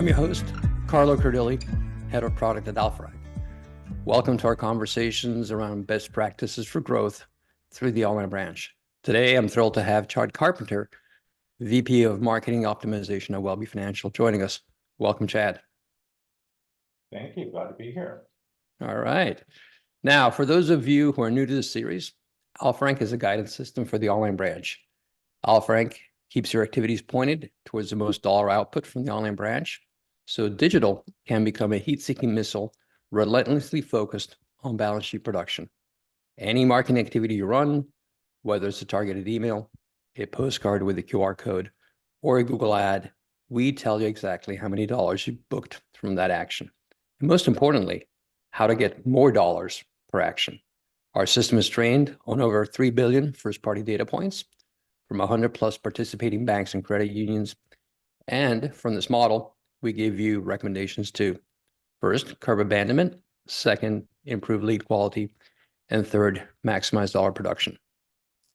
I'm your host, Carlo Cardilli, Head of Product at Alpharank. Welcome to our conversations around best practices for growth through the online branch. Today, I'm thrilled to have Chad Carpenter, VP of Marketing Optimization at Wellby Financial, joining us. Welcome, Chad. Thank you. Glad to be here. All right. Now, for those of you who are new to this series, Alpharank is a guidance system for the online branch. Alpharank keeps your activities pointed towards the most dollar output from the online branch, so digital can become a heat-seeking missile relentlessly focused on balance sheet production. Any marketing activity you run, whether it's a targeted email, a postcard with a QR code, or a Google ad, we tell you exactly how many dollars you booked from that action. And most importantly, how to get more dollars per action. Our system is trained on over 3 billion first-party data points from 100 plus participating banks and credit unions. And from this model, we give you recommendations to first, curb abandonment, second, improve lead quality, and third, maximize dollar production.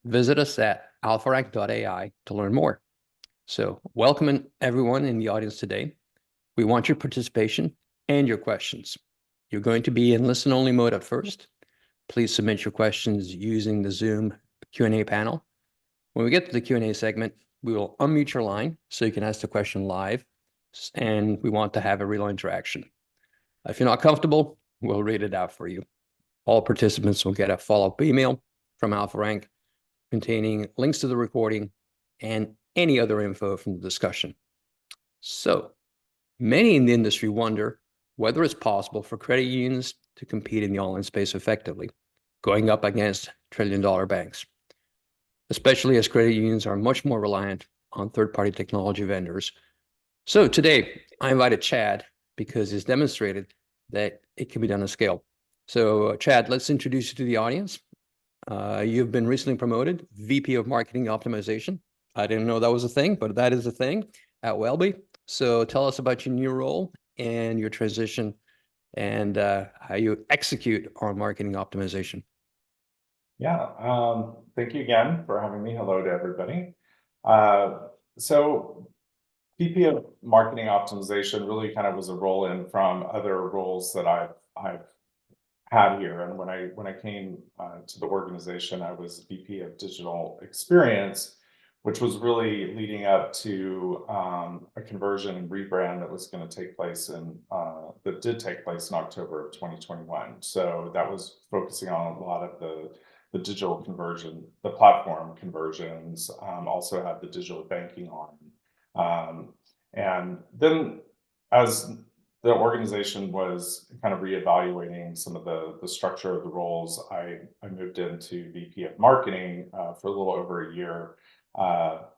Visit us at alpharank.ai to learn more. So welcome everyone in the audience today. We want your participation and your questions. You're going to be in listen-only mode at first. Please submit your questions using the Zoom Q&A panel. When we get to the Q&A segment, we will unmute your line so you can ask the question live, and we want to have a real interaction. If you're not comfortable, we'll read it out for you. All participants will get a follow-up email from Alpharank containing links to the recording and any other info from the discussion. So, many in the industry wonder whether it's possible for credit unions to compete in the online space effectively, going up against trillion-dollar banks, especially as credit unions are much more reliant on third-party technology vendors. So today, I invited Chad because he's demonstrated that it can be done at scale. So Chad, let's introduce you to the audience. You've been recently promoted VP of Marketing Optimization. I didn't know that was a thing, but that is a thing at Wellby. So tell us about your new role and your transition and how you execute on marketing optimization. Yeah, thank you again for having me. Hello to everybody. So VP of Marketing Optimization really kind of was a roll in from other roles that I've had here. And when I came to the organization, I was VP of Digital Experience, which was really leading up to a conversion and rebrand that was going to take place that did take place in October of 2021. So that was focusing on a lot of the digital conversion, the platform conversions, also had the digital banking on. And then as the organization was kind of reevaluating some of the structure of the roles, I moved into VP of Marketing for a little over a year. But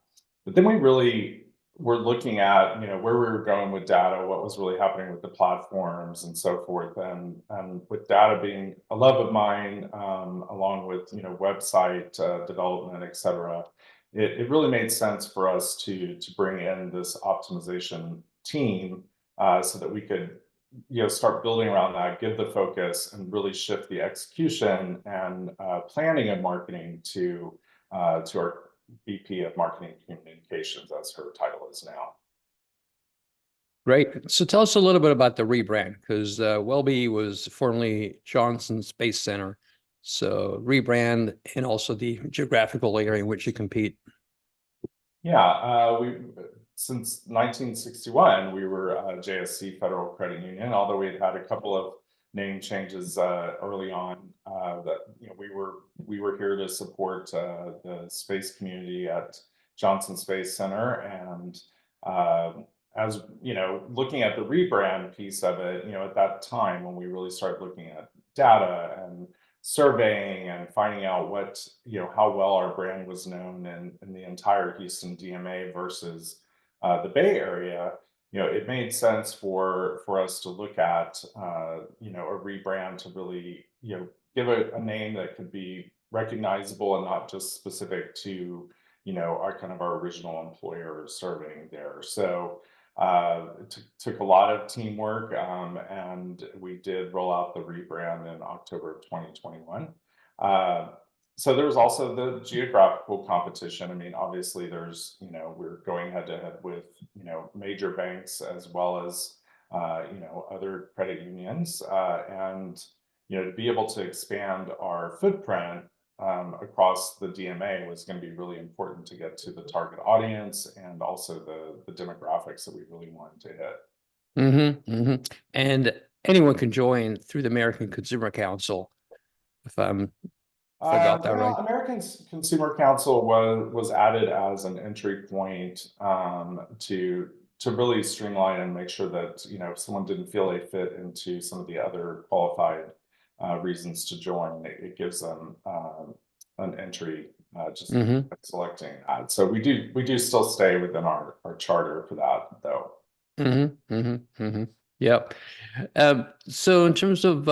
then we really were looking at, where we were going with data, what was really happening with the platforms and so forth. And with data being a love of mine, along with, website development, et cetera, it really made sense for us to bring in this optimization team so that we could, start building around that, give the focus and really shift the execution and planning and marketing to our VP of Marketing Communications, as her title is now. Great. So tell us a little bit about the rebrand, because Wellby was formerly Johnson Space Center. So rebrand and also the geographical area in which you compete. Yeah, since 1961, we were JSC Federal Credit Union, although we had a couple of name changes early on. That we were here to support the space community at Johnson Space Center, and as looking at the rebrand piece of it, at that time when we really started looking at data and surveying and finding out what how well our brand was known in the entire Houston DMA versus the Bay Area, it made sense for us to look at a rebrand to really give a name that could be recognizable and not just specific to our original employer serving there. So it took a lot of teamwork, and we did roll out the rebrand in October of 2021. So there was also the geographical competition. I mean, obviously there's, we're going head to head with, major banks as well as, other credit unions. And, to be able to expand our footprint across the DMA was going to be really important to get to the target audience and also the demographics that we really wanted to hit. And anyone can join through the American Consumer Council, if I got that right. American Consumer Council was added as an entry point to really streamline and make sure that if someone didn't feel they fit into some of the other qualified reasons to join, it gives them an entry just by selecting that. So we do still stay within our charter for that though. Yep. So in terms of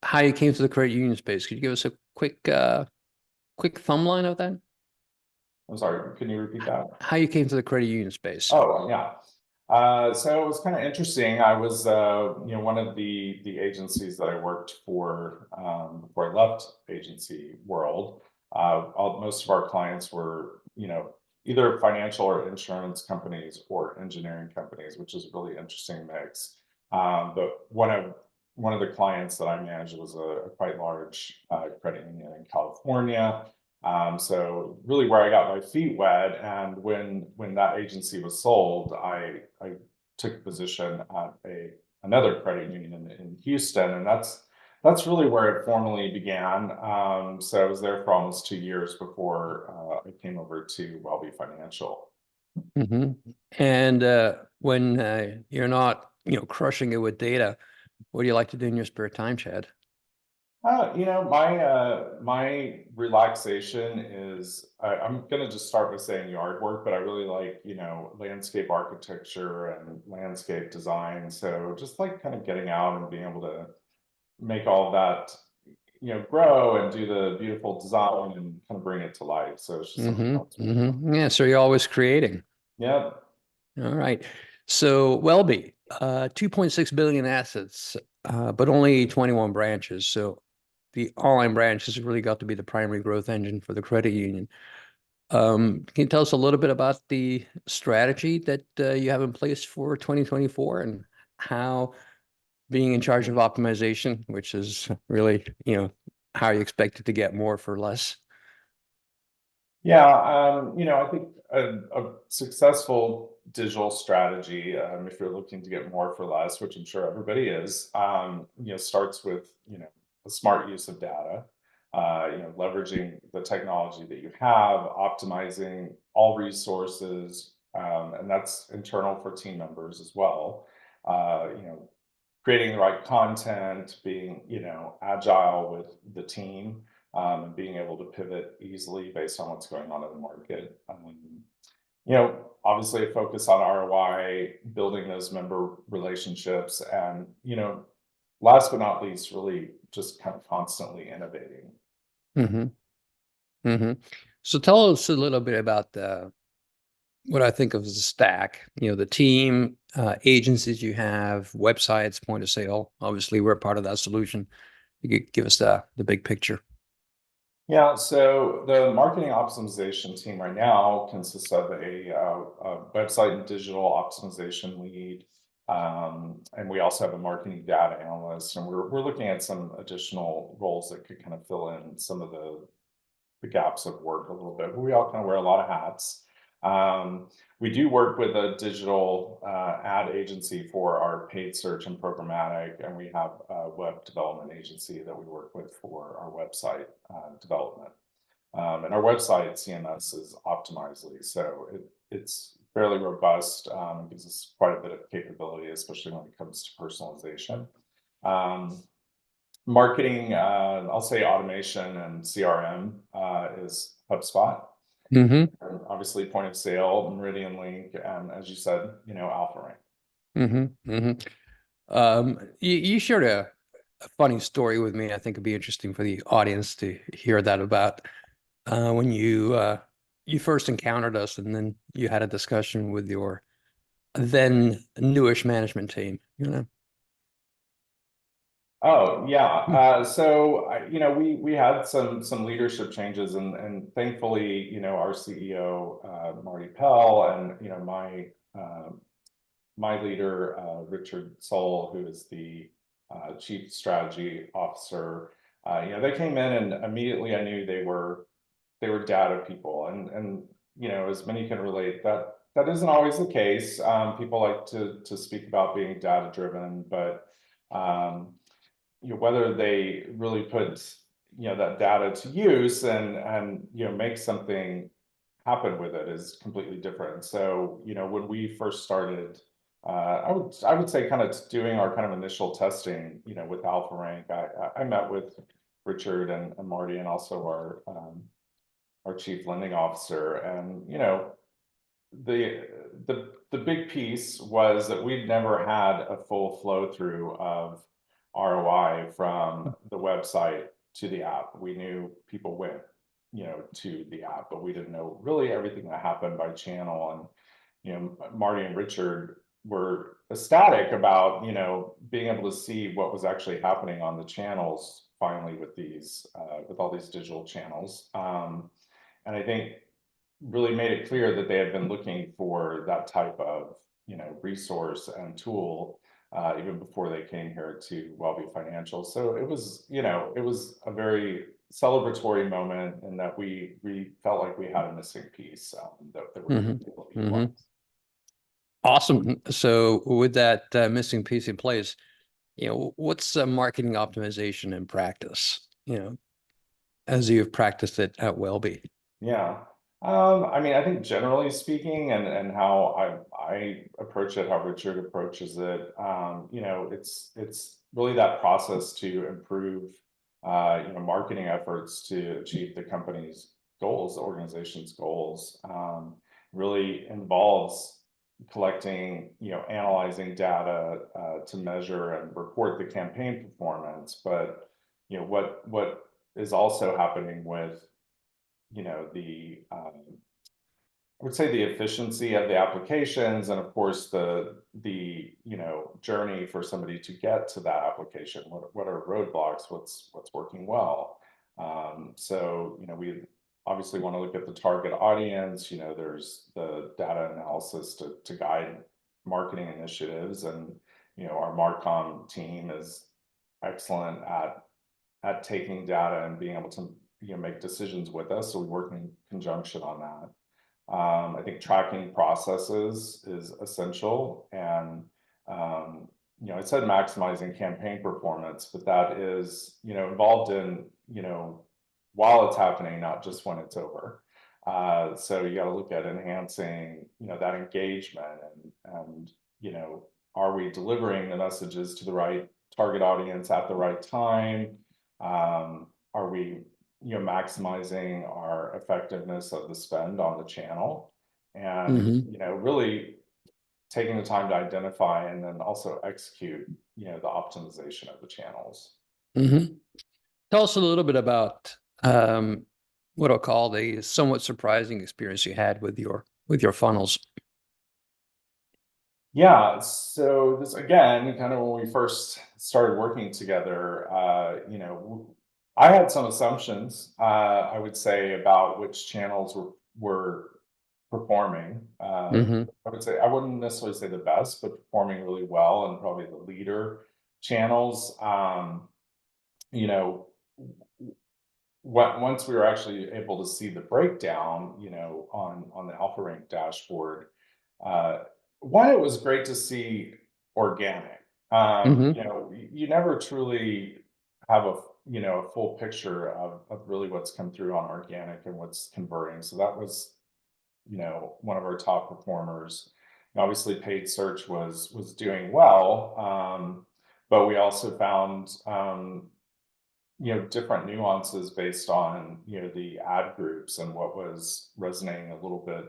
how you came to the credit union space, could you give us a quick thumbline of that? I'm sorry, can you repeat that? How you came to the credit union space? Oh, yeah. So it was kind of interesting. I was, one of the agencies that I worked for before I left agency world. Most of our clients were, either financial or insurance companies or engineering companies, which is a really interesting mix. But one of the clients that I managed was a quite large credit union in California. So really where I got my feet wet, and when that agency was sold, I took a position at another credit union in Houston, and that's really where it formally began. So I was there for almost 2 years before I came over to Wellby Financial. And when you're not, crushing it with data, what do you like to do in your spare time, Chad? My relaxation is, I'm gonna just start with saying yard work, but I really like, landscape architecture and landscape design. So just like kind of getting out and being able to make all of that, grow and do the beautiful design and kind of bring it to life. So it's just something else. Yeah, so you're always creating. Yeah. All right. So Wellby, 2.6 billion assets, but only 21 branches. So the online branch has really got to be the primary growth engine for the credit union. Can you tell us a little bit about the strategy that you have in place for 2024 and how being in charge of optimization, which is really, how you expect it to get more for less? Yeah, I think a successful digital strategy, if you're looking to get more for less, which I'm sure everybody is, starts with, a smart use of data, leveraging the technology that you have, optimizing all resources, and that's internal for team members as well. Creating the right content, being, agile with the team, and being able to pivot easily based on what's going on in the market. Obviously a focus on ROI, building those member relationships, and, last but not least, really just kind of constantly innovating. So tell us a little bit about what I think of as a stack, the team, agencies you have, websites, point of sale. Obviously, we're part of that solution. You could give us the big picture. Yeah, so the marketing optimization team right now consists of a website and digital optimization lead, and we also have a marketing data analyst, and we're looking at some additional roles that could kind of fill in some of the gaps of work a little bit. But we all kind of wear a lot of hats. We do work with a digital ad agency for our paid search and programmatic, and we have a web development agency that we work with for our website development. And our website CMS is Optimizely, so it's fairly robust, gives us quite a bit of capability, especially when it comes to personalization. Marketing, I'll say automation and CRM is HubSpot. And obviously point of sale, Meridian Link, and as you said, Alpharank. You shared a funny story with me. I think it'd be interesting for the audience to hear that about when you first encountered us, and then you had a discussion with your then newish management team. Oh, yeah. So we had some leadership changes, and thankfully, our CEO, Marty Pell, and my leader, Richard Soul, who is the chief strategy officer, they came in, and immediately I knew they were data people, and as many can relate, that isn't always the case. People like to speak about being data driven, but whether they really put that data to use and make something happen with it is completely different. So when we first started, I would say kind of doing our kind of initial testing with Alpharank, I met with Richard and Marty, and also our chief lending officer, and the the big piece was that we'd never had a full flow through of ROI from the website to the app. We knew people went, to the app, but we didn't know really everything that happened by channel. And Marty and Richard were ecstatic about being able to see what was actually happening on the channels finally with all these digital channels. And I think really made it clear that they had been looking for that type of resource and tool even before they came here to Wellby Financial. So it was a very celebratory moment, and that we felt like we had a missing piece that we're Mhm. able to Mhm. utilize. Awesome. So with that missing piece in place, what's marketing optimization in practice, as you've practiced it at Wellby? Yeah. I mean, I think generally speaking, and how I approach it, how Richard approaches it, it's really that process to improve, marketing efforts to achieve the company's goals, the organization's goals. Really involves collecting, analyzing data to measure and report the campaign performance, but what is also happening with the I would say the efficiency of the applications, and of course the journey for somebody to get to that application. What are roadblocks? What's working well? So we obviously want to look at the target audience. There's the data analysis to guide marketing initiatives, and our Marcom team is excellent at taking data and being able to make decisions with us. So we work in conjunction on that. I think tracking processes is essential, and I said maximizing campaign performance, but that is involved in while it's happening, not just when it's over. So you got to look at enhancing that engagement, and are we delivering the messages to the right target audience at the right time? Are we maximizing our effectiveness of the spend on the channel, and really taking the time to identify and then also execute the optimization of the channels. Mm-hmm. Tell us a little bit about what I'll call the somewhat surprising experience you had with your funnels. Yeah, so this again, kind of when we first started working together, I had some assumptions, I would say, about which channels were performing. Mm-hmm. I would say I wouldn't necessarily say the best, but performing really well, and probably the leader channels. You know, once we were actually able to see the breakdown, on the Alpharank dashboard, uh, one, it was great to see organic. Mm-hmm. You never truly have a full picture of really what's come through on organic and what's converting. So that was, one of our top performers. And obviously, paid search was doing well, but we also found different nuances based on the ad groups and what was resonating a little bit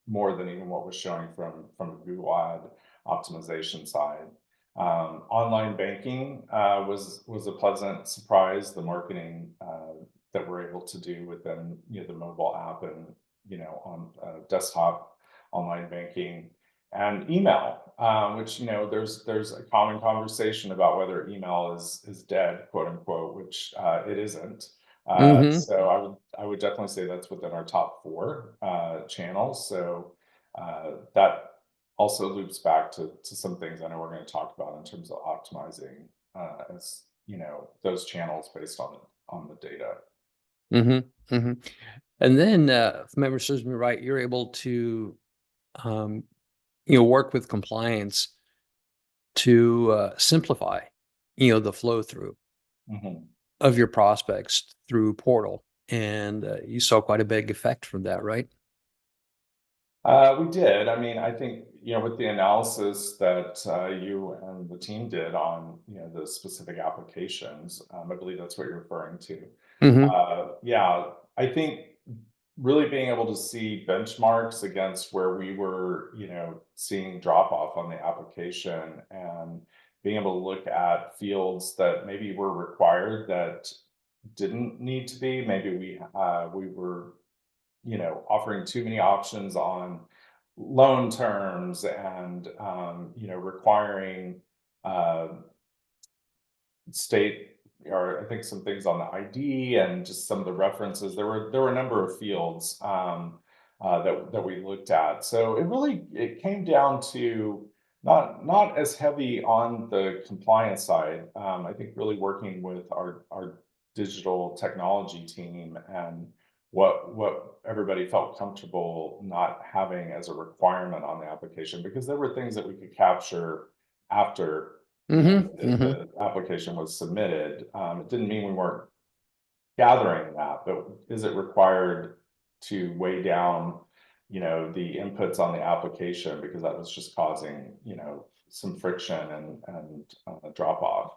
more than even what was showing from the Google ad optimization side. Online banking was a pleasant surprise. The marketing that we're able to do within the mobile app, and on desktop online banking, and email, which, you know, there's a common conversation about whether email is dead, quote unquote, which it isn't. Mm-hmm. So I would definitely say that's within our top four channels. So that also loops back to some things I know we're going to talk about in terms of optimizing as you know those channels based on the data. Mm-hmm. Mm-hmm. And then, if memory serves me right, you're able to, um, work with compliance to simplify, the flow through Mhm. of your prospects through portal. And you saw quite a big effect from that, right? We did. I mean, I think, you know, with the analysis that you and the team did on, you know, the specific applications, I believe that's what you're referring to. Mm-hmm. Yeah, I think really being able to see benchmarks against where we were, you know, seeing drop off on the application and being able to look at fields that maybe were required that didn't need to be. Maybe we were, you know, offering too many options on loan terms and you know, requiring uh, state or I think some things on the ID and just some of the references. There were a number of fields that we looked at. So it came down to not as heavy on the compliance side. I think really working with our digital technology team and what everybody felt comfortable not having as a requirement on the application because there were things that we could capture after you know, Mm-hmm. Mm-hmm. the application was submitted. It didn't mean we weren't gathering that, but is it required to weigh down, you know, the inputs on the application because that was just causing, you know, some friction and drop off.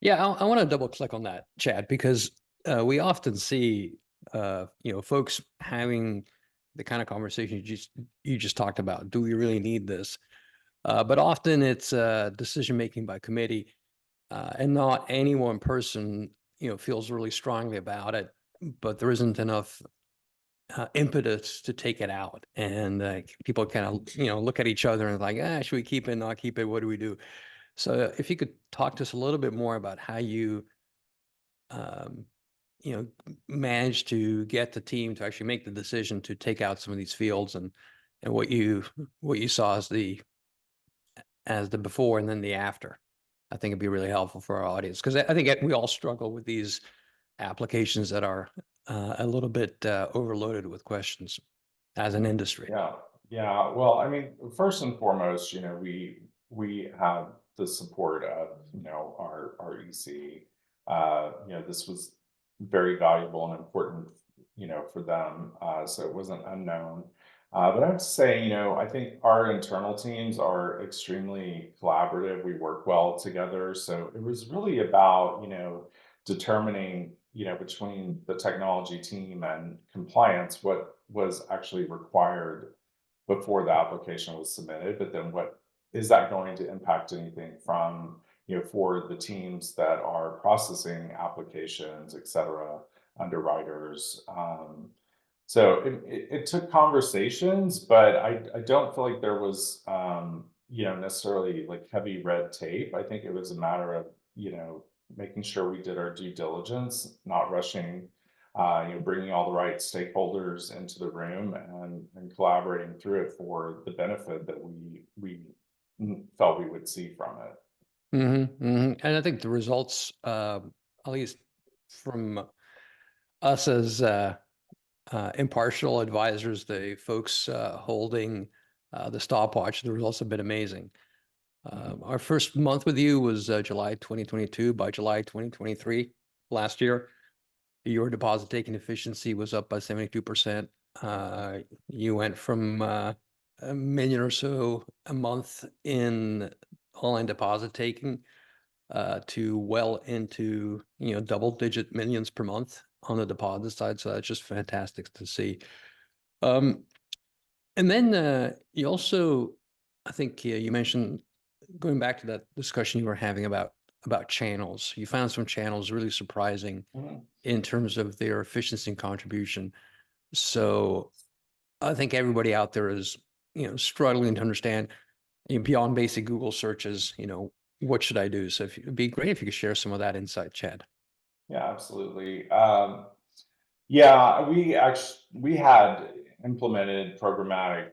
Yeah, I want to double click on that, Chad, because we often see, folks having the kind of conversation you just talked about. Do we really need this? But often it's decision making by committee, and not any one person, feels really strongly about it. But there isn't enough impetus to take it out, and people kind of, look at each other and like, should we keep it, not keep it? What do we do? So, if you could talk to us a little bit more about how you um, manage to get the team to actually make the decision to take out some of these fields, and what you saw as the before and then the after. I think it'd be really helpful for our audience because I think we all struggle with these applications that are a little bit overloaded with questions as an industry. Yeah, yeah. Well, I mean, first and foremost, you know, we have the support of, you know, our EC. You know, this was very valuable and important, you know, for them. So it wasn't unknown. But I have to say, you know, I think our internal teams are extremely collaborative. We work well together. So it was really about, you know, determining, you know, between the technology team and compliance, what was actually required before the application was submitted, but then what is that going to impact anything from, you know, for the teams that are processing applications, et cetera, underwriters. So it took conversations, but I don't feel like there was, you know, necessarily like heavy red tape. I think it was a matter of, you know, making sure we did our due diligence, not rushing, you know, bringing all the right stakeholders into the room and collaborating through it for the benefit that we felt we would see from it. And I think the results, at least from us as impartial advisors, the folks holding the stopwatch, the results have been amazing. Our first month with you was July 2022. By July 2023, last year, your deposit taking efficiency was up by 72%. You went from a million or so a month in online deposit taking to well into, double digit millions per month on the deposit side. So that's just fantastic to see. Um, and then you also, I think you mentioned, going back to that discussion you were having about channels. You found some channels really surprising Mhm. in terms of their efficiency and contribution. So I think everybody out there is struggling to understand beyond basic Google searches, what should I do? So it'd be great if you could share some of that insight, Chad. Yeah, absolutely. Yeah, we had implemented programmatic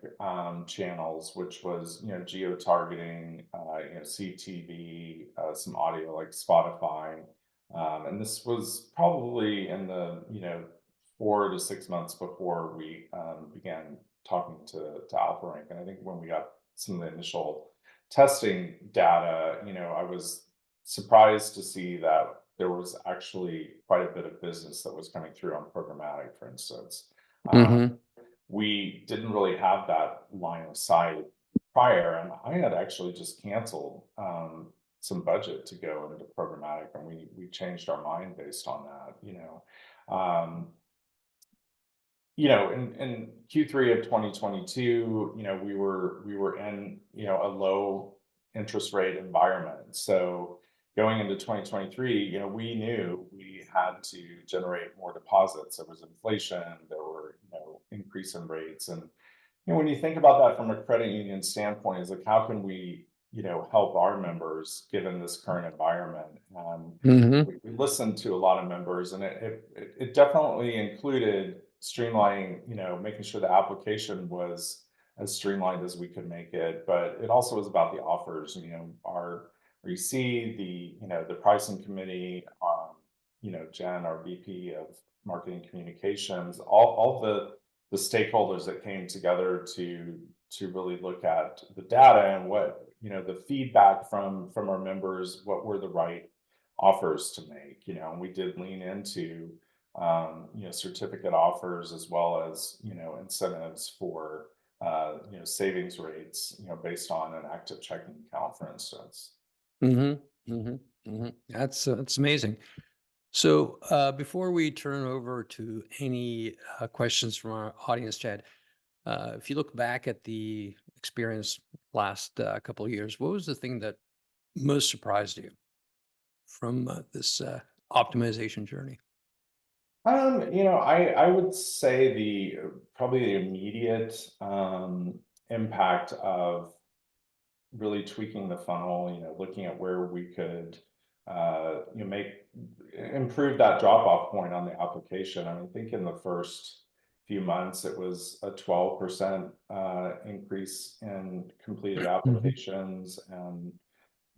channels, which was geo-targeting, CTV, some audio like Spotify, and this was probably in the 4 to 6 months before we began talking to Alpharank. And I think when we got some of the initial testing data, I was surprised to see that there was actually quite a bit of business that was coming through on programmatic, for instance. Mm-hmm. We didn't really have that line of sight prior, and I had actually just canceled some budget to go into programmatic, and we changed our mind based on that. In Q3 of 2022, we were in a low interest rate environment. So going into 2023, we knew we had to generate more deposits. There was inflation, there were increase in rates, and when you think about that from a credit union standpoint, is like how can we help our members given this current environment? Mm-hmm. We listened to a lot of members, and it definitely included streamlining, making sure the application was as streamlined as we could make it. But it also was about the offers. Our REC, the pricing committee, Jen, our VP of marketing communications, all the stakeholders that came together to really look at the data and what the feedback from our members, what were the right offers to make, and we did lean into certificate offers as well as incentives for savings rates based on an active checking account, for instance. Mm-hmm. Mm-hmm. Mm-hmm. That's amazing. So before we turn over to any questions from our audience, Chad, if you look back at the experience last couple of years, what was the thing that most surprised you from this optimization journey? I would say probably the immediate impact of really tweaking the funnel, looking at where we could improve that drop off point on the application. I think in the first few months it was a 12% increase in completed applications and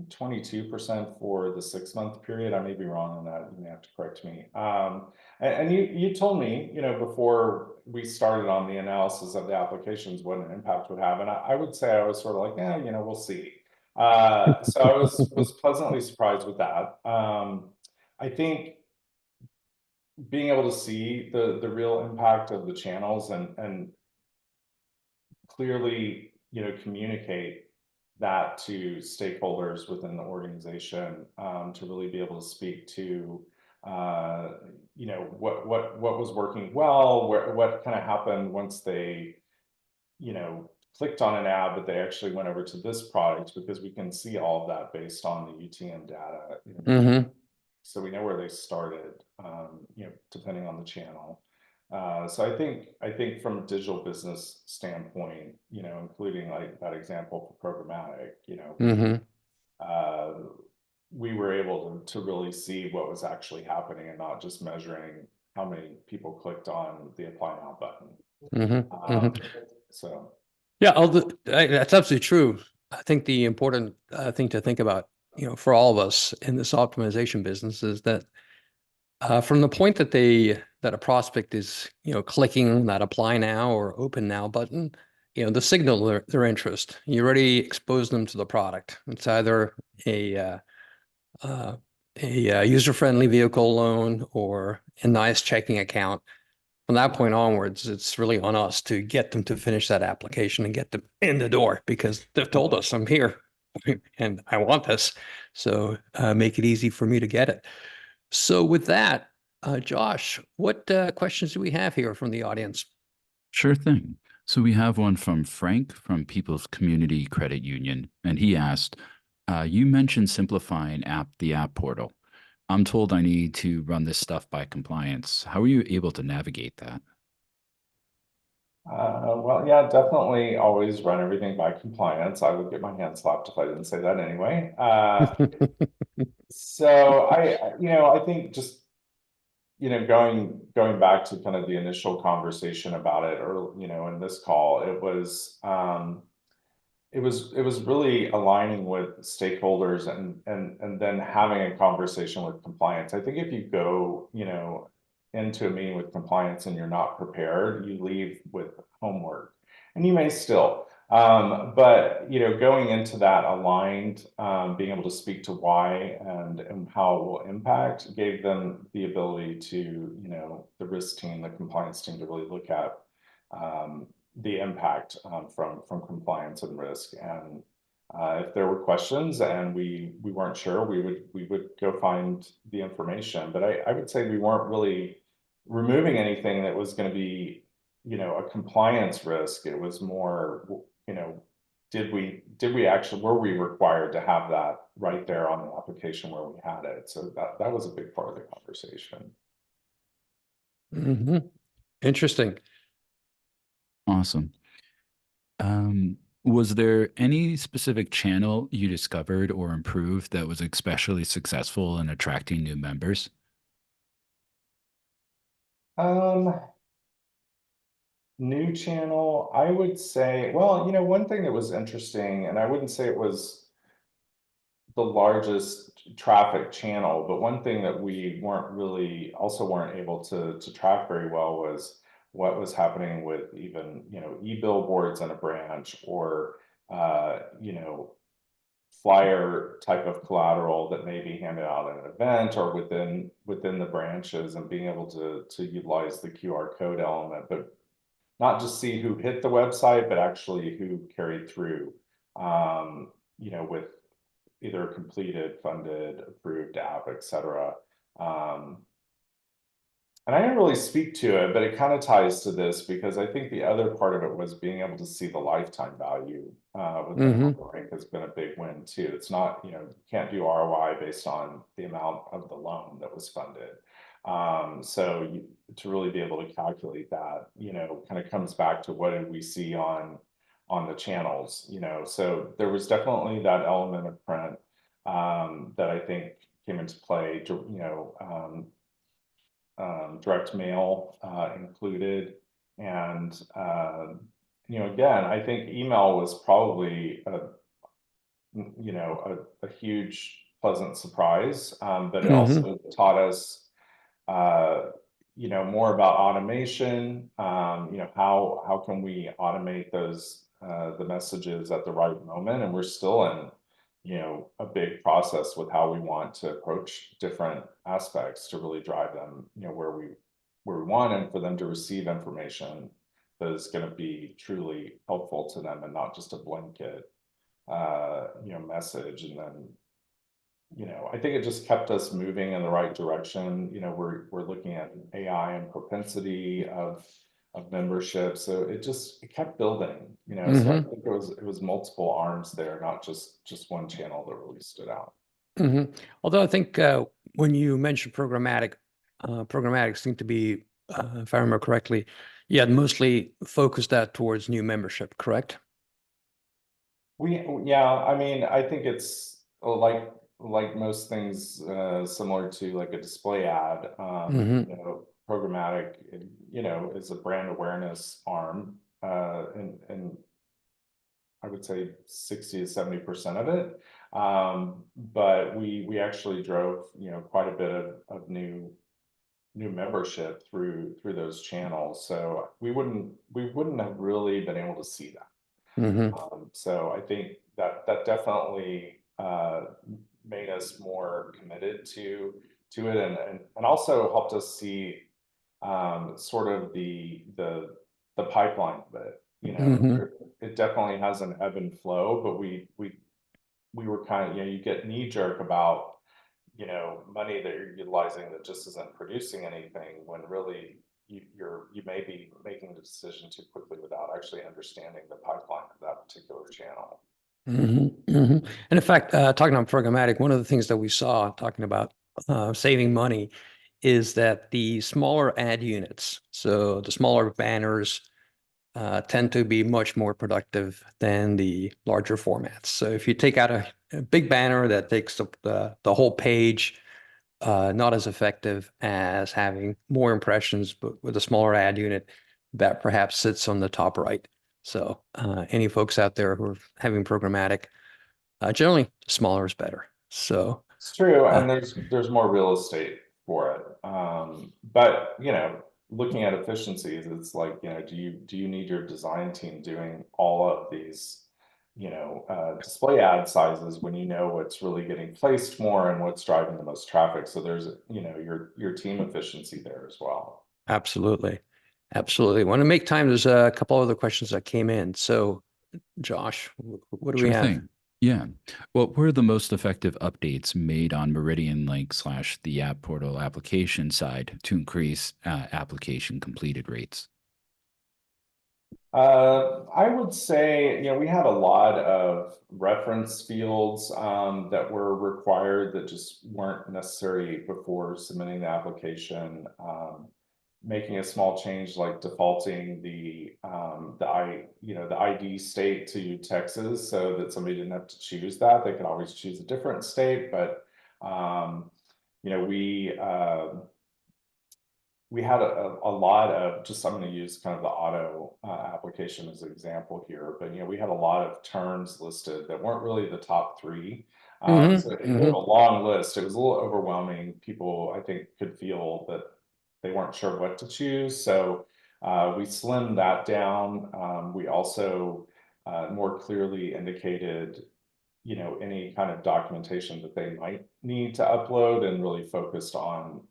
22% for the 6 month period. I may be wrong on that. You may have to correct me. And you told me, before we started on the analysis of the applications, what an impact would have. And I would say I was sort of like, yeah, we'll see. So I was pleasantly surprised with that. I think being able to see the real impact of the channels and clearly, communicate that to stakeholders within the organization, to really be able to speak to what was working well, what kind of happened once they clicked on an ad, but they actually went over to this product, because we can see all of that based on the UTM data. Mm-hmm. So we know where they started, depending on the channel. So I think from a digital business standpoint, including like that example for programmatic, Mm-hmm. we were able to really see what was actually happening and not just measuring how many people clicked on the apply now button. Mm-hmm. Mm-hmm. So yeah, that's absolutely true. I think the important thing to think about, for all of us in this optimization business is that from the point that a prospect is, clicking that apply now or open now button, the signal their interest, you already exposed them to the product. It's either a user-friendly vehicle loan or a nice checking account. From that point onwards, it's really on us to get them to finish that application and get them in the door, because they've told us I'm here and I want this. So make it easy for me to get it. So with that, Josh, what questions do we have here from the audience? Sure thing. So we have one from Frank from People's Community Credit Union, and he asked, you mentioned simplifying the app portal. I'm told I need to run this stuff by compliance. How are you able to navigate that? Well, yeah, definitely always run everything by compliance. I would get my hand slapped if I didn't say that anyway. So I think just, going back to kind of the initial conversation about it, or, in this call, it was really aligning with stakeholders and then having a conversation with compliance. I think if you go, into a meeting with compliance and you're not prepared, you leave with homework, and you may still. But going into that aligned, being able to speak to why and how it will impact, gave them the ability to, the risk team, the compliance team, to really look at the impact from compliance and risk. And if there were questions and we weren't sure, we would go find the information. But I would say we weren't really removing anything that was going to be, a compliance risk. It was more, did we actually, were we required to have that right there on the application where we had it? So that was a big part of the conversation. Interesting. Awesome. Was there any specific channel you discovered or improved that was especially successful in attracting new members? New channel, I would say, well, one thing that was interesting, and I wouldn't say it was the largest traffic channel, but one thing that we weren't able to track very well was what was happening with even, e-billboards in a branch, or, flyer type of collateral that may be handed out at an event or within the branches, and being able to utilize the QR code element, but not just see who hit the website, but actually who carried through, with either completed, funded, approved app, etc. And I didn't really speak to it, but it kind of ties to this, because I think the other part of it was being able to see the lifetime value with Alpharank has been a big win too. It's not, you can't do ROI based on the amount of the loan that was funded. So to really be able to calculate that, kind of comes back to what did we see on the channels, so there was definitely that element of print that I think came into play, direct mail included. And, again, I think email was probably a huge pleasant surprise, but it also taught us, more about automation. How can we automate those, the messages at the right moment? And we're still in, a big process with how we want to approach different aspects to really drive them, where we want, and for them to receive information that is going to be truly helpful to them, and not just a blanket, message. And then, I think it just kept us moving in the right direction. We're looking at AI and propensity of membership, so it kept building. So I think it was multiple arms there, not just one channel that really stood out. Although I think when you mentioned programmatic seemed to be, if I remember correctly, you had mostly focused that towards new membership, correct? Yeah, I mean, I think it's like most things, similar to like a display ad. Programmatic, is a brand awareness arm, and I would say 60 to 70% of it. But we actually drove, quite a bit of new membership through those channels. So we wouldn't have really been able to see that. So I think that definitely made us more committed to it, and also helped us see sort of the pipeline of it. It definitely has an ebb and flow, but we were kind of, you get knee jerk about, money that you're utilizing that just isn't producing anything, when really you may be making the decision too quickly without actually understanding the pipeline of that particular channel. And in fact, talking about programmatic, one of the things that we saw talking about saving money is that the smaller ad units, so the smaller banners, tend to be much more productive than the larger formats. So if you take out a big banner that takes up the whole page, not as effective as having more impressions, but with a smaller ad unit that perhaps sits on the top right. So any folks out there who are having programmatic, generally smaller is better. So It's true, and there's more real estate for it. But looking at efficiencies, it's like, do you need your design team doing all of these, display ad sizes when you know what's really getting placed more and what's driving the most traffic? So there's, your team efficiency there as well. absolutely. Absolutely. Want to make time. There's a couple other questions that came in. So Josh, what do we Sure have? thing. Yeah. What were the most effective updates made on Meridian Link / the app portal application side to increase application completed rates? I would say, we had a lot of reference fields that were required that just weren't necessary before submitting the application. Making a small change like defaulting the ID state to Texas so that somebody didn't have to choose that. They could always choose a different state, but we had a lot of just, I'm going to use kind of the auto application as an example here, but we had a lot of terms listed that weren't really the top three. So it was a long list. It was a little overwhelming. People, I think, could feel that they weren't sure what to choose. So we slimmed that down. We also more clearly indicated any kind of documentation that they might need to upload, and really focused on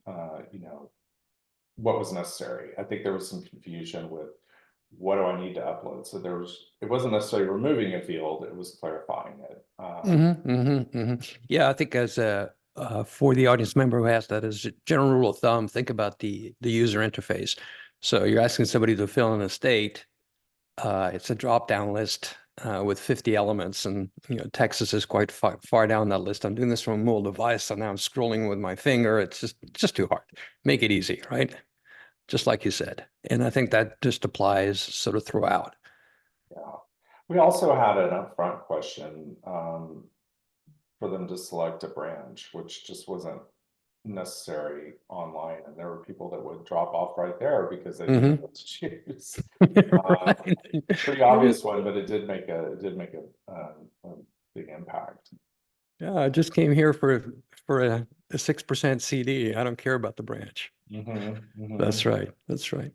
what was necessary. I think there was some confusion with what do I need to upload. So it wasn't necessarily removing a field, it was clarifying it. Yeah, I think as for the audience member who asked that, as a general rule of thumb, think about the user interface. So you're asking somebody to fill in a state. It's a drop-down list with 50 elements, and Texas is quite far down that list. I'm doing this from a mobile device, so now I'm scrolling with my finger. It's just too hard. Make it easy, right? Just like you said. And I think that just applies sort of throughout. Yeah. We also had an upfront question for them to select a branch, which just wasn't necessary online, and there were people that would drop off right there because they didn't know what to choose. Pretty obvious one, but it did make a big impact. Yeah, I just came here for a 6% CD. I don't care about the branch. That's right. That's right.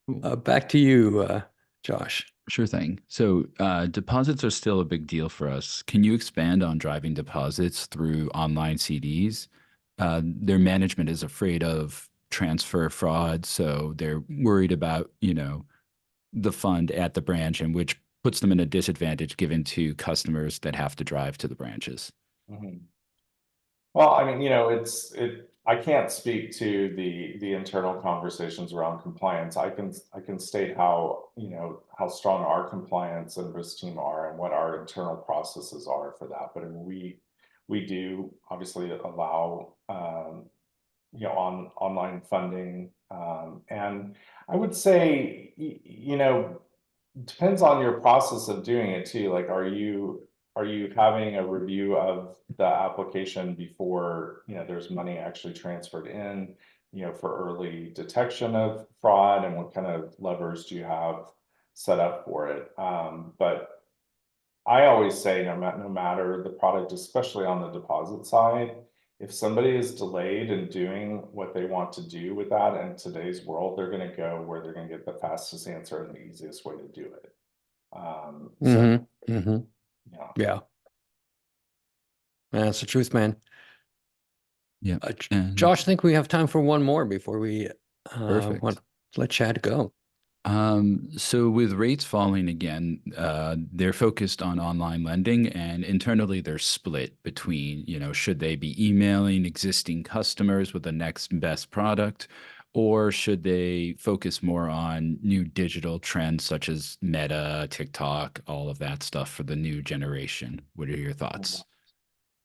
Back to you, Josh. Sure thing. So deposits are still a big deal for us. Can you expand on driving deposits through online CDs? Their management is afraid of transfer fraud, so they're worried about, the fund at the branch, and which puts them in a disadvantage given to customers that have to drive to the branches. Well, I mean, I can't speak to the internal conversations around compliance. I can state how strong our compliance and risk team are and what our internal processes are for that. But we do obviously allow online funding, and I would say depends on your process of doing it too. Like, are you having a review of the application before there's money actually transferred in, for early detection of fraud, and what kind of levers do you have set up for it? But I always say, no matter the product, especially on the deposit side, if somebody is delayed in doing what they want to do with that in today's world, they're going to go where they're going to get the fastest answer and the easiest way to do it. Yeah. That's the truth, man. Yeah. Josh, I think we have time for one more before we Perfect. let Chad go. So with rates falling again, they're focused on online lending, and internally they're split between, should they be emailing existing customers with the next best product, or should they focus more on new digital trends such as Meta, TikTok, all of that stuff for the new generation? What are your thoughts?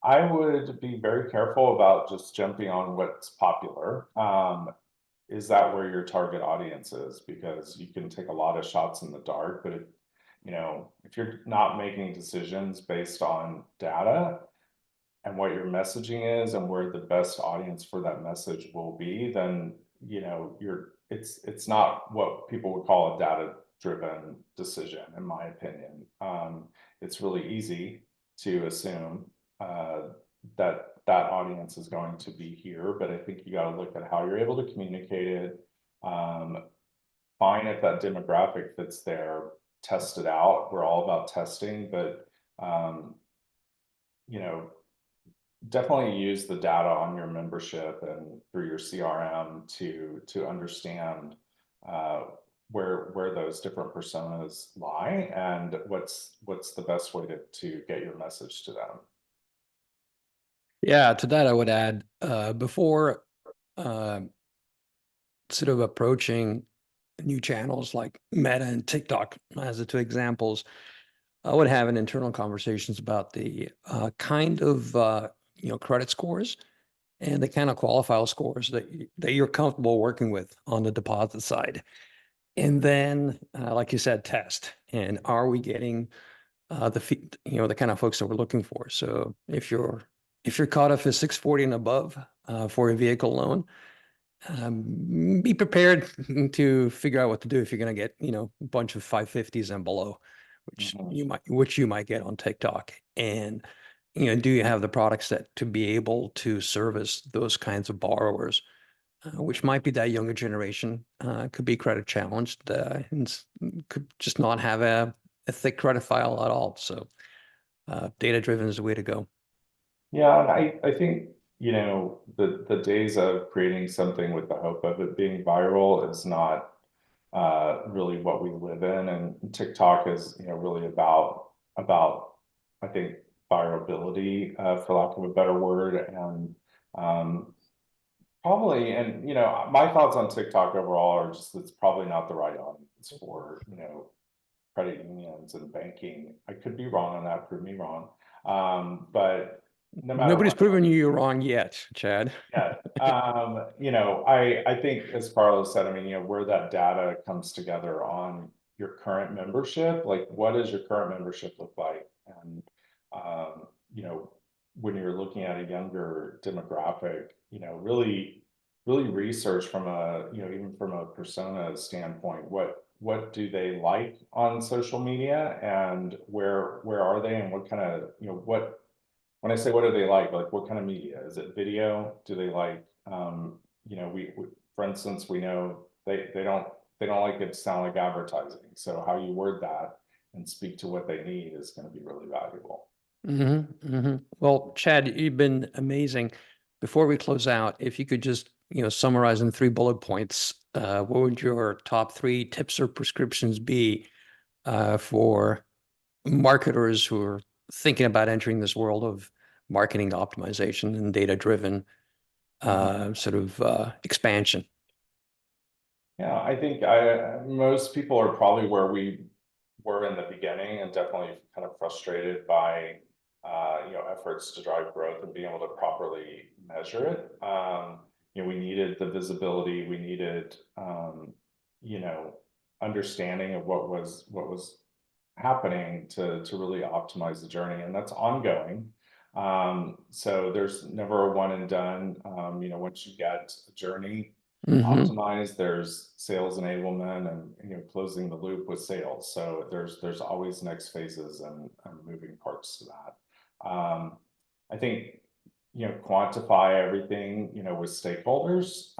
I would be very careful about just jumping on what's popular. is that where your target audience is? Because you can take a lot of shots in the dark, but if, you know, if you're not making decisions based on data and what your messaging is and where the best audience for that message will be, then, you know, it's not what people would call a data-driven decision, in my opinion. It's really easy to assume that that audience is going to be here, but I think you got to look at how you're able to communicate it, find if that demographic fits there, test it out. We're all about testing, but you know, definitely use the data on your membership and through your CRM to understand where those different personas lie and what's the best way to get your message to them. Yeah, to that I would add, before sort of approaching new channels like Meta and TikTok as the two examples, I would have an internal conversations about the kind of credit scores and the kind of qualifier scores that you're comfortable working with on the deposit side. And then, like you said, test. And are we getting the kind of folks that we're looking for? So if you're caught off at 640 and above for a vehicle loan, be prepared to figure out what to do if you're going to get, a bunch of 550s and below, which you might get on TikTok. And, do you have the product set to be able to service those kinds of borrowers, which might be that younger generation, could be credit challenged, and could just not have a thick credit file at all. So data driven is the way to go. Yeah, and I think, you know, the days of creating something with the hope of it being viral is not really what we live in. And TikTok is, you know, really about I think virality, for lack of a better word, and probably, and you know, my thoughts on TikTok overall are just it's probably not the right audience for, you know, credit unions and banking. I could be wrong on that, prove me wrong. But no matter Nobody's what, proven you wrong yet, Chad. yeah, you know, I think as Carlos said, I mean, you know, where that data comes together on your current membership, like what does your current membership look like? And you know, when you're looking at a younger demographic, you know, really research from a, you know, even from a persona standpoint, what do they like on social media and where are they and what kind of, you know, when I say what do they like what kind of media? Is it video? Do they like, you know, we for instance, we know they don't like it to sound like advertising. So how you word that and speak to what they need is going to be really valuable. Well, Chad, you've been amazing. Before we close out, if you could just, summarize in 3 bullet points, what would your top 3 tips or prescriptions be for marketers who are thinking about entering this world of marketing optimization and data-driven expansion? Yeah, I think most people are probably where we were in the beginning and definitely kind of frustrated by you know, efforts to drive growth and being able to properly measure it. You know, we needed the visibility, we needed you know, understanding of what was happening to really optimize the journey, and that's ongoing. So there's never a one and done. You know, once you get a journey optimized, there's sales enablement and, you know, closing the loop with sales. So there's always next phases and moving parts to that. I think, you know, quantify everything, you know, with stakeholders.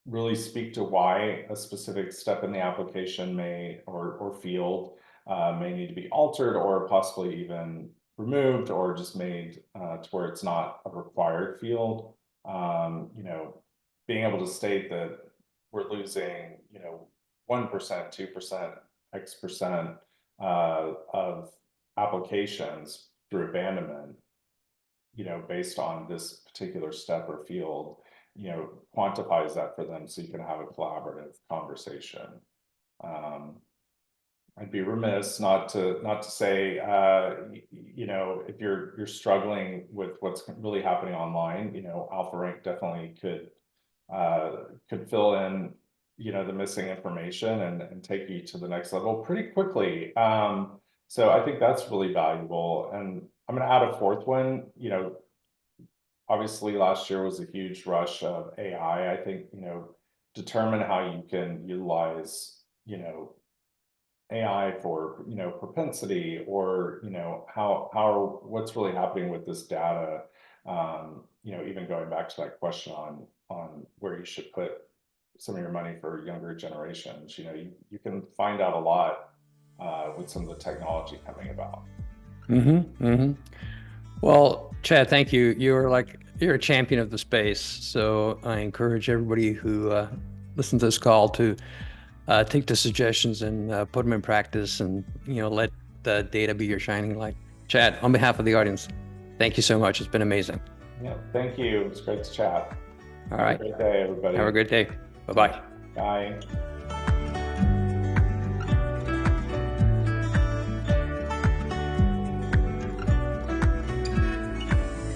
Really speak to why a specific step in the application may or field may need to be altered or possibly even removed or just made to where it's not a required field. You know, being able to state that we're losing, you know, 1%, 2%, X% of applications through abandonment, you know, based on this particular step or field, you know, quantifies that for them so you can have a collaborative conversation. I'd be remiss not to say, you know, if you're struggling with what's really happening online, you know, Alpharank definitely could could fill in, you know, the missing information and take you to the next level pretty quickly. So I think that's really valuable. And I'm going to add a fourth one. You know, obviously last year was a huge rush of AI. I think, you know, determine how you can utilize, you know, AI for, you know, propensity, or, you know, what's really happening with this data. You know, even going back to that question on where you should put some of your money for younger generations, you know, you can find out a lot with some of the technology coming about. Well, Chad, thank you. You're a champion of the space. So I encourage everybody who listens to this call to take the suggestions and put them in practice, and, you know, let the data be your shining light. Chad, on behalf of the audience, thank you so much. It's been amazing. Yeah, thank you. It's great to chat. All right. Have a great day, everybody. Have a great day. Bye-bye. Bye.